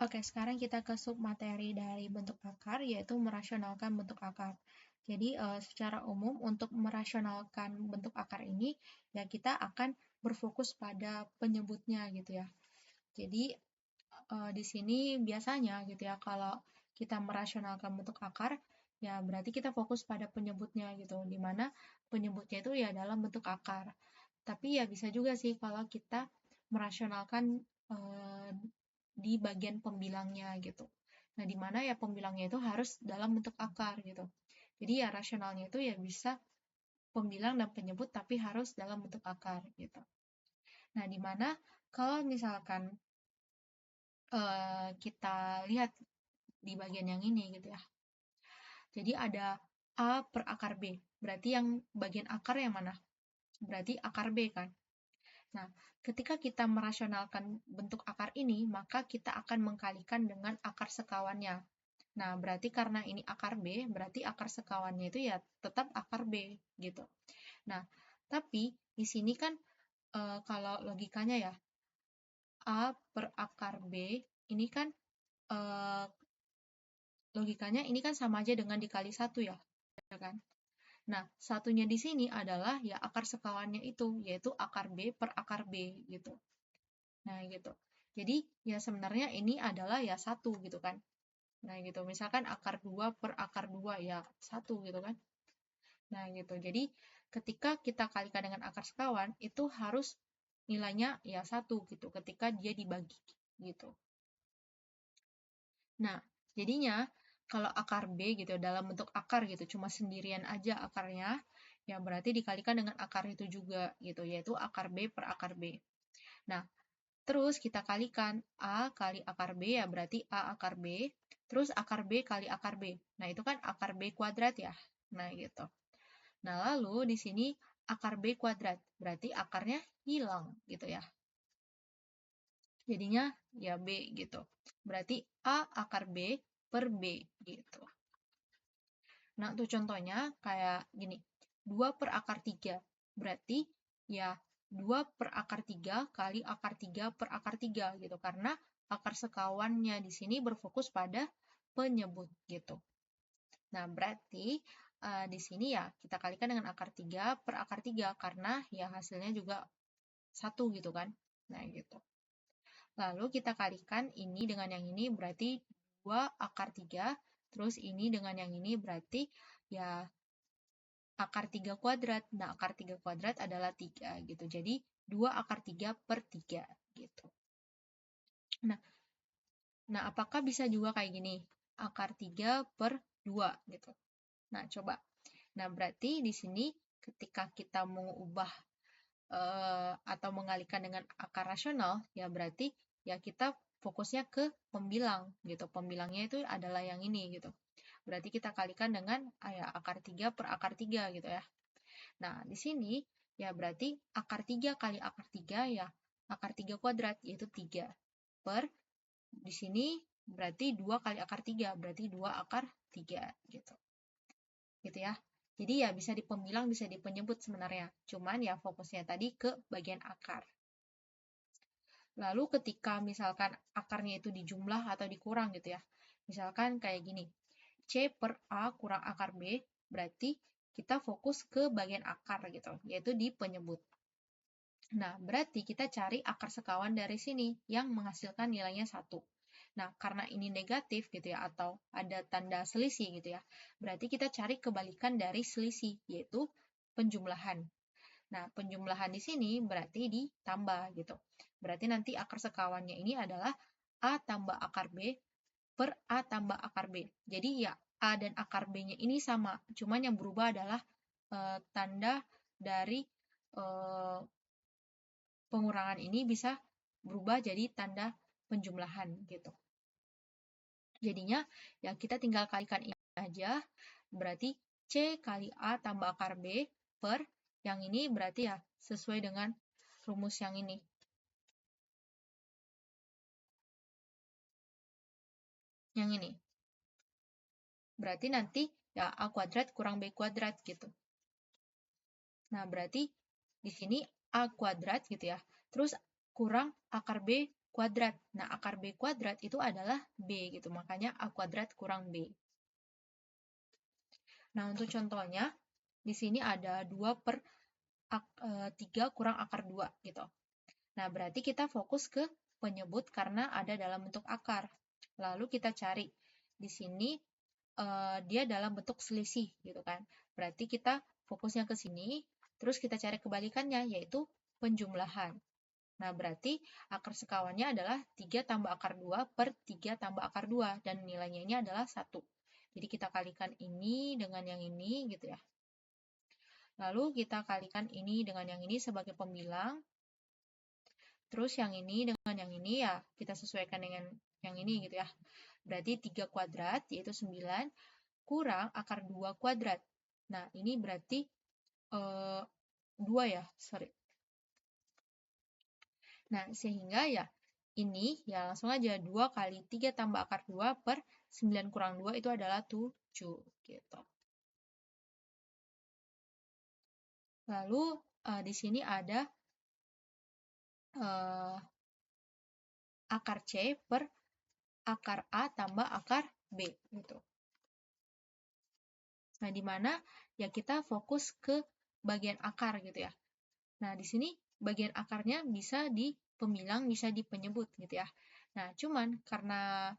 Oke, sekarang kita ke submateri dari bentuk akar, yaitu merasionalkan bentuk akar. Jadi, secara umum untuk merasionalkan bentuk akar ini, ya kita akan berfokus pada penyebutnya gitu ya. Jadi, di sini biasanya gitu ya, kalau kita merasionalkan bentuk akar, ya berarti kita fokus pada penyebutnya gitu, di mana penyebutnya itu ya dalam bentuk akar. Tapi ya bisa juga sih kalau kita merasionalkan di bagian pembilangnya gitu. Nah, di mana ya pembilangnya itu harus dalam bentuk akar gitu. Jadi ya rasionalnya itu ya bisa pembilang dan penyebut tapi harus dalam bentuk akar gitu. Nah, di mana kalau misalkan kita lihat di bagian yang ini gitu ya. Jadi ada A per akar B. Berarti yang bagian akar yang mana? Berarti akar B kan? Nah, ketika kita merasionalkan bentuk akar ini, maka kita akan mengkalikan dengan akar sekawannya. Nah, berarti karena ini akar B, berarti akar sekawannya itu ya tetap akar B gitu. Nah, tapi di sini kan kalau logikanya ya, A per akar B ini kan eh, logikanya ini kan sama aja dengan dikali satu ya, ya kan? Nah, satunya di sini adalah ya akar sekawannya itu, yaitu akar B per akar B gitu. Nah, gitu. Jadi, ya sebenarnya ini adalah ya satu gitu kan. Nah, gitu. Misalkan akar 2 per akar 2 ya satu gitu kan. Nah, gitu. Jadi, ketika kita kalikan dengan akar sekawan, itu harus nilainya ya satu gitu ketika dia dibagi gitu. Nah, jadinya kalau akar B gitu dalam bentuk akar gitu, cuma sendirian aja akarnya, ya berarti dikalikan dengan akar itu juga gitu, yaitu akar B per akar B. Nah, terus kita kalikan A kali akar B ya berarti A akar B, terus akar B kali akar B. Nah, itu kan akar B kuadrat ya. Nah, gitu. Nah, lalu di sini akar B kuadrat, berarti akarnya hilang gitu ya. Jadinya ya B gitu. Berarti A akar B per B gitu. Nah, untuk contohnya kayak gini. 2 per akar 3. Berarti ya 2 per akar 3 kali akar 3 per akar 3 gitu. Karena akar sekawannya di sini berfokus pada penyebut gitu. Nah, berarti di sini ya kita kalikan dengan akar 3 per akar 3 karena ya hasilnya juga 1 gitu kan. Nah, gitu. Lalu kita kalikan ini dengan yang ini berarti 2 akar 3, terus ini dengan yang ini berarti ya akar 3 kuadrat. Nah, akar 3 kuadrat adalah 3 gitu. Jadi 2 akar 3 per 3 gitu. Nah, apakah bisa juga kayak gini? Akar 3 per 2 gitu. Nah, coba. Nah, berarti di sini ketika kita mengubah atau mengalihkan dengan akar rasional, ya berarti ya kita fokusnya ke pembilang gitu. Pembilangnya itu adalah yang ini gitu. Berarti kita kalikan dengan ya, akar 3 per akar 3 gitu ya. Nah, di sini ya berarti akar 3 kali akar 3 ya akar 3 kuadrat yaitu 3 per di sini berarti 2 kali akar 3 berarti 2 akar 3 gitu. Gitu ya. Jadi ya bisa di pembilang bisa di penyebut sebenarnya. Cuman ya fokusnya tadi ke bagian akar. Lalu ketika misalkan akarnya itu dijumlah atau dikurang gitu ya. Misalkan kayak gini. C per A kurang akar B berarti kita fokus ke bagian akar gitu, yaitu di penyebut. Nah, berarti kita cari akar sekawan dari sini yang menghasilkan nilainya 1. Nah, karena ini negatif gitu ya, atau ada tanda selisih gitu ya, berarti kita cari kebalikan dari selisih, yaitu penjumlahan. Nah, penjumlahan di sini berarti ditambah gitu. Berarti nanti akar sekawannya ini adalah A tambah akar B per A tambah akar B. Jadi ya A dan akar B-nya ini sama, cuman yang berubah adalah tanda dari pengurangan ini bisa berubah jadi tanda penjumlahan gitu. Jadinya ya kita tinggal kalikan ini aja, berarti C kali A tambah akar B per yang ini berarti ya sesuai dengan rumus yang ini. Yang ini. Berarti nanti ya A kuadrat kurang B kuadrat gitu. Nah, berarti di sini A kuadrat gitu ya. Terus kurang akar B kuadrat. Nah, akar B kuadrat itu adalah B gitu, makanya A kuadrat kurang B. Nah, untuk contohnya, di sini ada 2/3 kurang akar 2 gitu. Nah, berarti kita fokus ke penyebut karena ada dalam bentuk akar. Lalu kita cari di sini dia dalam bentuk selisih gitu kan. Berarti kita fokusnya ke sini, terus kita cari kebalikannya yaitu penjumlahan. Nah, berarti akar sekawannya adalah 3 tambah akar 2 per 3 tambah akar 2 dan nilainya ini adalah 1. Jadi kita kalikan ini dengan yang ini gitu ya. Lalu kita kalikan ini dengan yang ini sebagai pembilang. Terus yang ini dengan yang ini ya kita sesuaikan dengan yang ini gitu ya. Berarti 3 kuadrat yaitu 9 kurang akar 2 kuadrat. Nah, ini berarti 2 ya, sorry. Nah, sehingga ya ini ya langsung aja 2 kali 3 tambah akar 2 per 9 kurang 2 itu adalah 7 gitu. Lalu di sini ada akar C per akar A tambah akar B gitu. Nah, di mana ya kita fokus ke bagian akar gitu ya. Nah, di sini bagian akarnya bisa di pembilang, bisa di penyebut gitu ya. Nah, cuman karena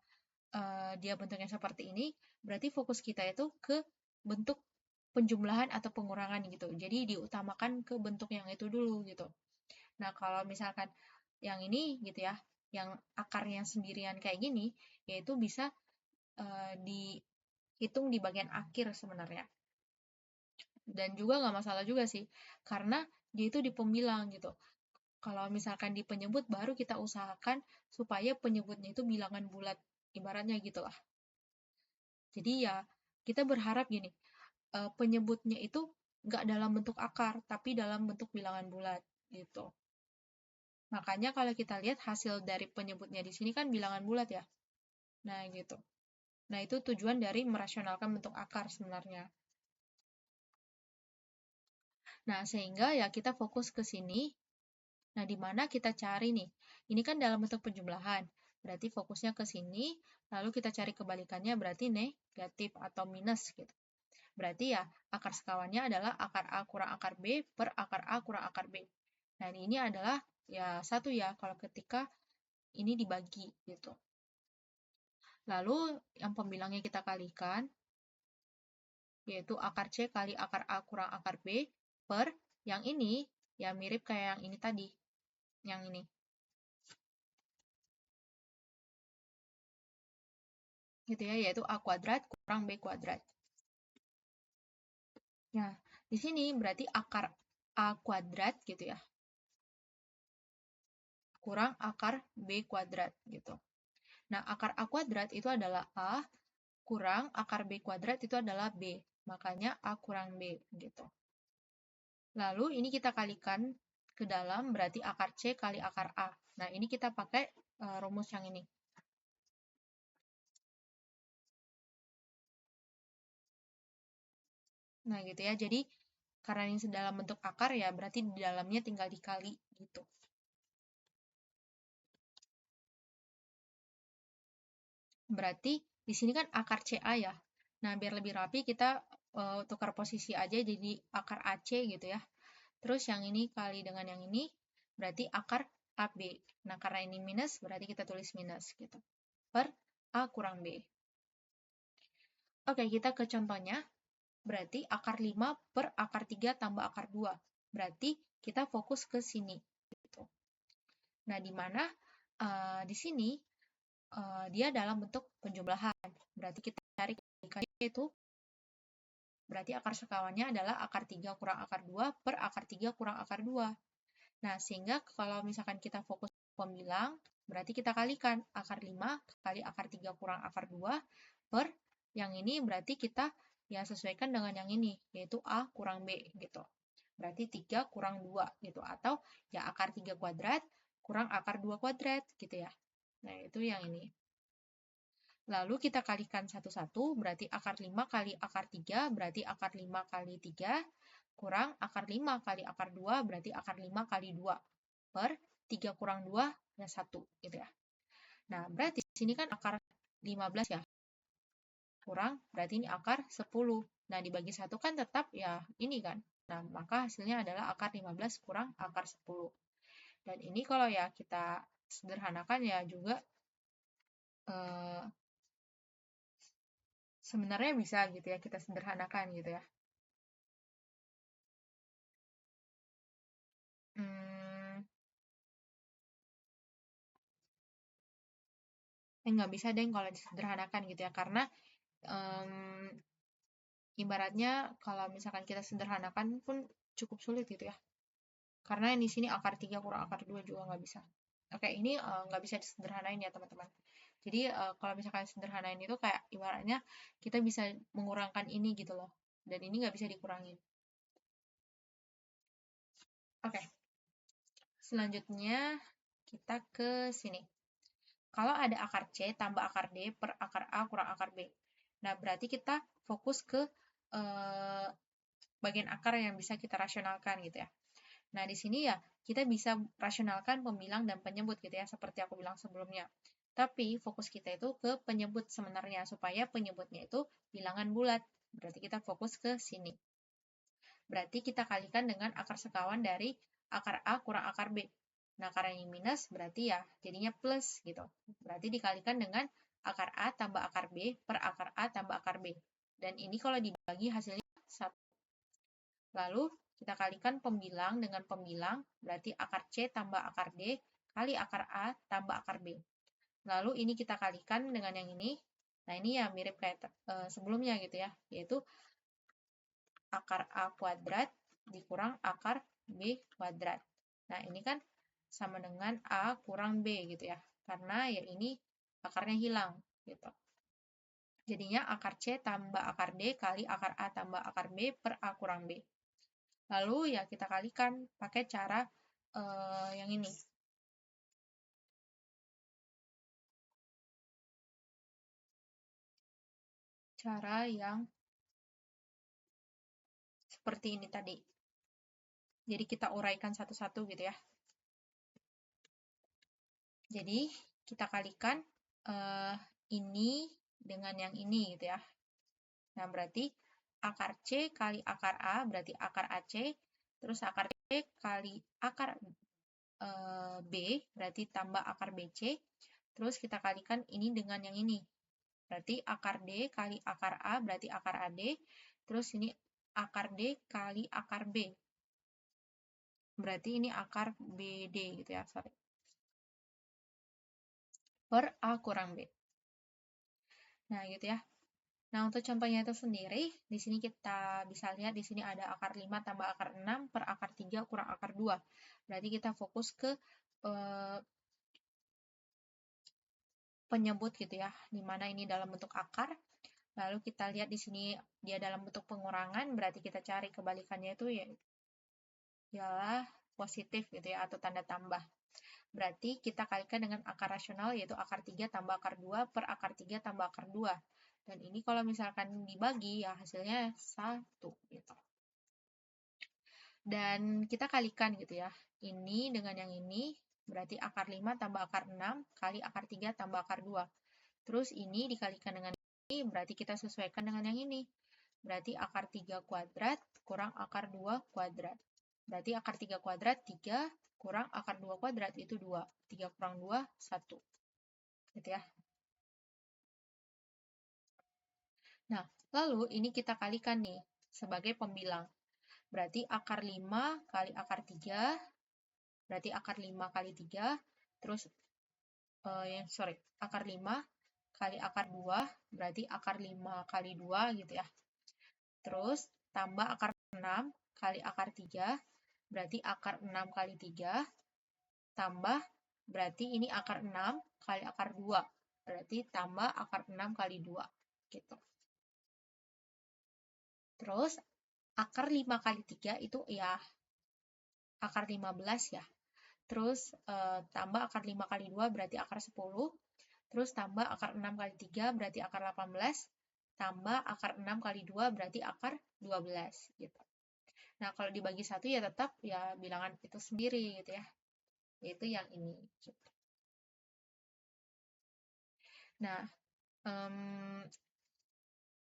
dia bentuknya seperti ini, berarti fokus kita itu ke bentuk penjumlahan atau pengurangan gitu. Jadi diutamakan ke bentuk yang itu dulu gitu. Nah, kalau misalkan yang ini gitu ya, yang akarnya sendirian kayak gini, yaitu bisa dihitung di bagian akhir sebenarnya. Dan juga nggak masalah juga sih, karena dia itu di pembilang gitu. Kalau misalkan di penyebut, baru kita usahakan supaya penyebutnya itu bilangan bulat, ibaratnya gitu lah. Jadi ya, kita berharap gini, penyebutnya itu nggak dalam bentuk akar, tapi dalam bentuk bilangan bulat, gitu. Makanya kalau kita lihat hasil dari penyebutnya di sini kan bilangan bulat ya. Nah, gitu. Nah, itu tujuan dari merasionalkan bentuk akar sebenarnya. Nah, sehingga ya kita fokus ke sini. Nah, di mana kita cari nih? Ini kan dalam bentuk penjumlahan. Berarti fokusnya ke sini, lalu kita cari kebalikannya berarti negatif atau minus gitu. Berarti ya akar sekawannya adalah akar A kurang akar B per akar A kurang akar B. Nah, ini adalah ya 1 ya kalau ketika ini dibagi gitu. Lalu yang pembilangnya kita kalikan, yaitu akar C kali akar A kurang akar B per yang ini, ya mirip kayak yang ini tadi, yang ini. Gitu ya, yaitu A kuadrat kurang B kuadrat. Nah, di sini berarti akar A kuadrat gitu ya, kurang akar B kuadrat gitu. Nah, akar A kuadrat itu adalah A, kurang akar B kuadrat itu adalah B. Makanya A kurang B gitu. Lalu ini kita kalikan ke dalam, berarti akar C kali akar A. Nah, ini kita pakai rumus yang ini. Nah, gitu ya. Jadi, karena ini dalam bentuk akar ya, berarti di dalamnya tinggal dikali gitu. Berarti di sini kan akar CA ya. Nah, biar lebih rapi kita tukar posisi aja jadi akar AC gitu ya. Terus yang ini kali dengan yang ini berarti akar AB. Nah, karena ini minus berarti kita tulis minus gitu. Per A kurang B. Oke, kita ke contohnya. Berarti akar 5 per akar 3 tambah akar 2. Berarti kita fokus ke sini gitu. Nah, di mana di sini dia dalam bentuk penjumlahan. Berarti kita cari kebalikannya itu, berarti akar sekawannya adalah akar 3 kurang akar 2 per akar 3 kurang akar 2. Nah, sehingga kalau misalkan kita fokus pembilang, berarti kita kalikan akar 5 kali akar 3 kurang akar 2 per yang ini berarti kita ya sesuaikan dengan yang ini, yaitu A kurang B gitu. Berarti 3 kurang 2 gitu, atau ya akar 3 kuadrat kurang akar 2 kuadrat gitu ya. Nah, itu yang ini. Lalu kita kalikan satu-satu, berarti akar 5 kali akar 3, berarti akar 5 kali 3, kurang akar 5 kali akar 2, berarti akar 5 kali 2, per 3 kurang 2 ya 1 gitu ya. Nah, berarti di sini kan akar 15 ya. Kurang berarti ini akar 10. Nah, dibagi 1 kan tetap ya ini kan. Nah, maka hasilnya adalah akar 15 kurang akar 10. Dan ini kalau ya kita sederhanakan ya juga eh, sebenarnya bisa gitu ya kita sederhanakan gitu ya. Hmm, nggak bisa deh kalau disederhanakan gitu ya karena em, ibaratnya kalau misalkan kita sederhanakan pun cukup sulit gitu ya. Karena di sini akar 3 kurang akar 2 juga nggak bisa. Oke, ini nggak bisa disederhanain ya teman-teman. Jadi kalau misalkan sederhanain itu kayak ibaratnya kita bisa mengurangkan ini gitu loh. Dan ini nggak bisa dikurangin. Oke, selanjutnya kita ke sini. Kalau ada akar C tambah akar D per akar A kurang akar B. Nah, berarti kita fokus ke eh, bagian akar yang bisa kita rasionalkan gitu ya. Nah, di sini ya kita bisa rasionalkan pembilang dan penyebut gitu ya, seperti aku bilang sebelumnya. Tapi fokus kita itu ke penyebut sebenarnya, supaya penyebutnya itu bilangan bulat. Berarti kita fokus ke sini. Berarti kita kalikan dengan akar sekawan dari akar A kurang akar B. Nah, karena ini minus, berarti ya jadinya plus gitu. Berarti dikalikan dengan akar A tambah akar B per akar A tambah akar B. Dan ini kalau dibagi hasilnya 1. Lalu kita kalikan pembilang dengan pembilang, berarti akar C tambah akar D kali akar A tambah akar B. Lalu ini kita kalikan dengan yang ini. Nah, ini ya mirip kayak sebelumnya gitu ya, yaitu akar A kuadrat dikurang akar B kuadrat. Nah, ini kan sama dengan A kurang B gitu ya, karena ya ini akarnya hilang gitu. Jadinya akar C tambah akar D kali akar A tambah akar B per A kurang B. Lalu ya kita kalikan pakai cara yang ini. Cara yang seperti ini tadi. Jadi kita uraikan satu-satu gitu ya. Jadi kita kalikan ini dengan yang ini gitu ya. Nah, berarti akar C kali akar A berarti akar AC, terus akar C kali akar B berarti tambah akar BC, terus kita kalikan ini dengan yang ini. Berarti akar D kali akar A berarti akar AD, terus ini akar D kali akar B. Berarti ini akar BD gitu ya, sorry. Per A kurang B. Nah, gitu ya. Nah, untuk contohnya itu sendiri, di sini kita bisa lihat di sini ada akar 5 tambah akar 6 per akar 3 kurang akar 2. Berarti kita fokus ke penyebut gitu ya, di mana ini dalam bentuk akar. Lalu kita lihat di sini dia dalam bentuk pengurangan, berarti kita cari kebalikannya itu ya ialah positif gitu ya, atau tanda tambah. Berarti kita kalikan dengan akar rasional yaitu akar 3 tambah akar 2 per akar 3 tambah akar 2. Dan ini kalau misalkan dibagi ya hasilnya 1 gitu. Dan kita kalikan gitu ya. Ini dengan yang ini berarti akar 5 tambah akar 6 kali akar 3 tambah akar 2. Terus ini dikalikan dengan ini berarti kita sesuaikan dengan yang ini. Berarti akar 3 kuadrat kurang akar 2 kuadrat. Berarti akar 3 kuadrat 3 kurang akar 2 kuadrat itu 2. 3 kurang 2, 1. Gitu ya. Nah, lalu ini kita kalikan nih sebagai pembilang. Berarti akar 5 kali akar 3, berarti akar 5 kali 3, terus akar 5 kali akar 2, berarti akar 5 kali 2 gitu ya. Terus tambah akar 6 kali akar 3, berarti akar 6 kali 3, tambah, berarti ini akar 6 kali akar 2, berarti tambah akar 6 kali 2, gitu. Terus akar 5 kali 3 itu ya akar 15 ya. Terus tambah akar 5 kali 2 berarti akar 10. Terus tambah akar 6 kali 3 berarti akar 18. Tambah akar 6 kali 2 berarti akar 12 gitu. Nah, kalau dibagi 1 ya tetap ya bilangan itu sendiri gitu ya. yaitu yang ini. Nah,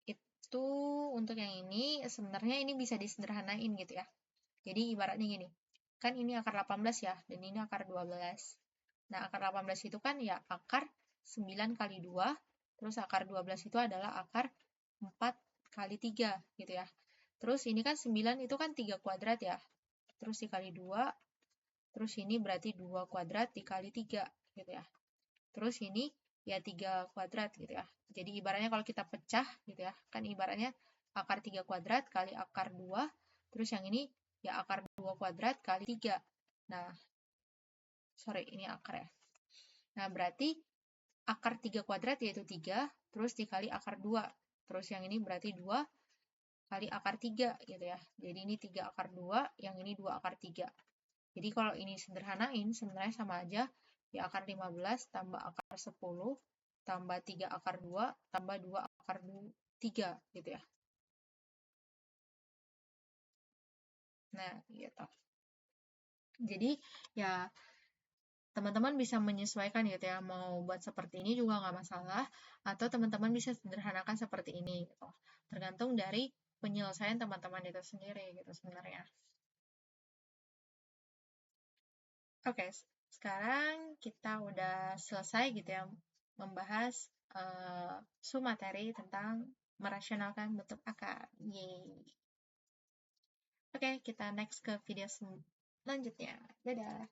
itu untuk yang ini sebenarnya ini bisa disederhanain gitu ya. Jadi ibaratnya gini, kan ini akar 18 ya, dan ini akar 12. Nah, akar 18 itu kan ya akar 9 kali 2, terus akar 12 itu adalah akar 4 kali 3 gitu ya. Terus ini kan 9 itu kan 3 kuadrat ya, terus dikali 2, terus ini berarti 2 kuadrat dikali 3 gitu ya. Terus ini ya 3 kuadrat gitu ya. Jadi ibaratnya kalau kita pecah gitu ya, kan ibaratnya akar 3 kuadrat kali akar 2, terus yang ini ya akar 2 kuadrat kali 3. Nah, sorry ini akar ya. Nah, berarti akar 3 kuadrat yaitu 3, terus dikali akar 2. Terus yang ini berarti 2 kali akar 3 gitu ya. Jadi ini 3 akar 2, yang ini 2 akar 3. Jadi kalau ini sederhanain, sebenarnya sama aja, ya akar 15 tambah akar 10, tambah 3 akar 2, tambah 2 akar 3, gitu ya. Nah, gitu. Jadi, ya teman-teman bisa menyesuaikan gitu ya, mau buat seperti ini juga nggak masalah, atau teman-teman bisa sederhanakan seperti ini, gitu. Tergantung dari penyelesaian teman-teman itu sendiri, gitu sebenarnya. Oke, sekarang kita udah selesai gitu ya membahas materi tentang merasionalkan bentuk akar. Yeay. Oke, kita next ke video selanjutnya. Dadah.